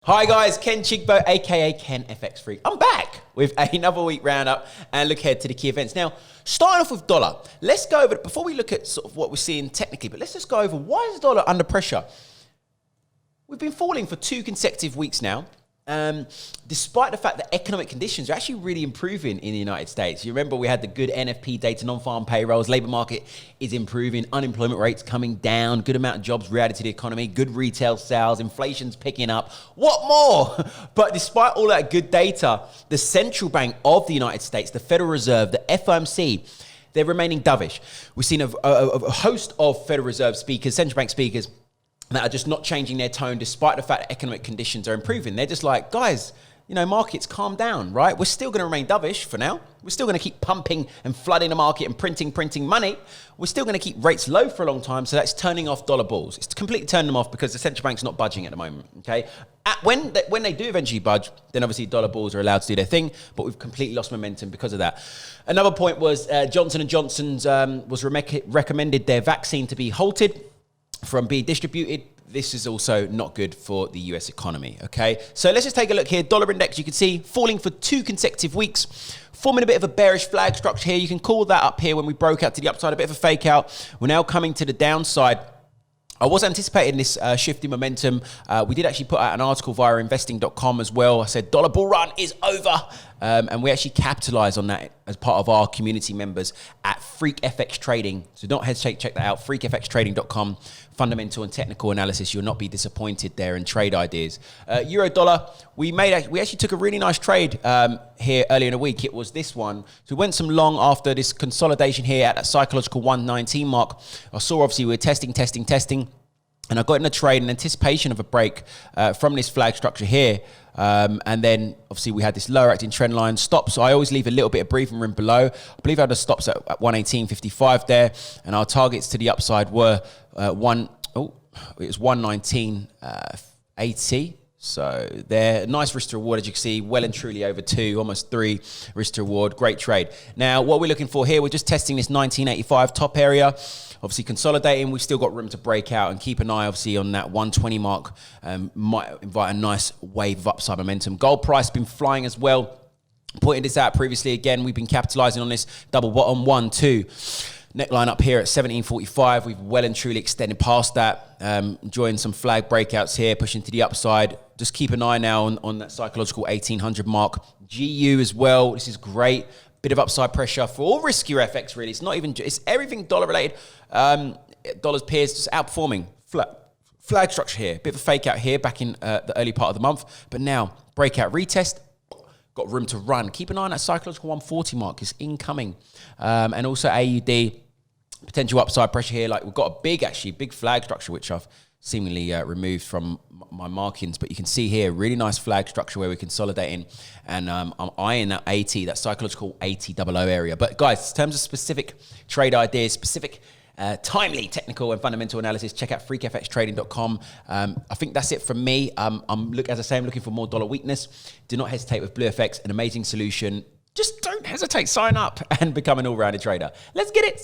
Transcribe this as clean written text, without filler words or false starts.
Hi guys, Ken Chigbo, aka Ken FX Freak. I'm back with another week roundup and look ahead to the key events. Now, starting off with dollar, let's go over, before we look at sort of what we're seeing technically, but let's just go over why is dollar under pressure? We've been falling for 2 consecutive weeks now. Despite the fact that economic conditions are actually really improving in the United States. You remember we had the good NFP data, non-farm payrolls, labor market is improving, unemployment rates coming down, good amount of jobs re-added to the economy, good retail sales, inflation's picking up. What more? But despite all that good data, the central bank of the United States, the Federal Reserve, the FOMC, they're remaining dovish. We've seen a host of Federal Reserve speakers, central bank speakers, that are just not changing their tone despite the fact that economic conditions are improving. They're just like, guys, you know, markets calm down, right? We're still going to remain dovish for now. We're still going to keep pumping and flooding the market and printing money. We're still going to keep rates low for a long time. So that's turning off dollar bulls. It's completely turning them off because the central bank's not budging at the moment, okay? When they do eventually budge, then obviously dollar bulls are allowed to do their thing, but we've completely lost momentum because of that. Another point was Johnson & Johnson's was recommended their vaccine to be halted from being distributed. This is also not good for the US economy, okay? So let's just take a look here. Dollar index, you can see, falling for 2 consecutive weeks, forming a bit of a bearish flag structure here. You can call that up here when we broke out to the upside, a bit of a fake out. We're now coming to the downside. I was anticipating this shift in momentum. We did actually put out an article via investing.com as well. I said, dollar bull run is over. And we actually capitalized on that as part of our community members at Freak FX Trading. So don't hesitate to check that out, freakfxtrading.com. Fundamental and technical analysis. You'll not be disappointed there, and trade ideas. Euro dollar, we actually took a really nice trade here earlier in the week. It was this one. So we went some long after this consolidation here at that psychological 119 mark. I saw obviously we were testing. And I got in a trade in anticipation of a break from this flag structure here. And then obviously we had this lower acting trend line stop. So I always leave a little bit of breathing room below. I believe I had the stops at 118.55 there. And our targets to the upside were it was 119.80. So there, nice risk to reward, as you can see, well and truly over 2, almost 3 risk to reward. Great trade. Now, what we're looking for here, we're just testing this 1985 top area. Obviously consolidating, we've still got room to break out, and keep an eye obviously on that 120 mark. Might invite a nice wave of upside momentum. Gold price been flying as well. Pointed this out previously. Again, we've been capitalizing on this double bottom 1-2. Neckline up here at 1745. We've well and truly extended past that. Enjoying some flag breakouts here, pushing to the upside. Just keep an eye now on that psychological 1800 mark. GU as well. This is great. Bit of upside pressure for all riskier FX, really. It's not even, it's everything dollar related. Dollars peers just outperforming. Flag structure here. Bit of a fake out here back in the early part of the month. But now, breakout retest. Got room to run. Keep an eye on that psychological 140 mark. It's incoming. And also AUD, potential upside pressure here. Like we've got a big flag structure, which I've seemingly removed from my markings. But you can see here, really nice flag structure where we're consolidating. And I'm eyeing that 80, that psychological 8000 area. But guys, in terms of specific trade ideas, specific timely technical and fundamental analysis, check out freakfxtrading.com. I think that's it from me. As I say, I'm looking for more dollar weakness. Do not hesitate with BluFX, an amazing solution. Just don't hesitate, sign up and become an all-rounded trader. Let's get it.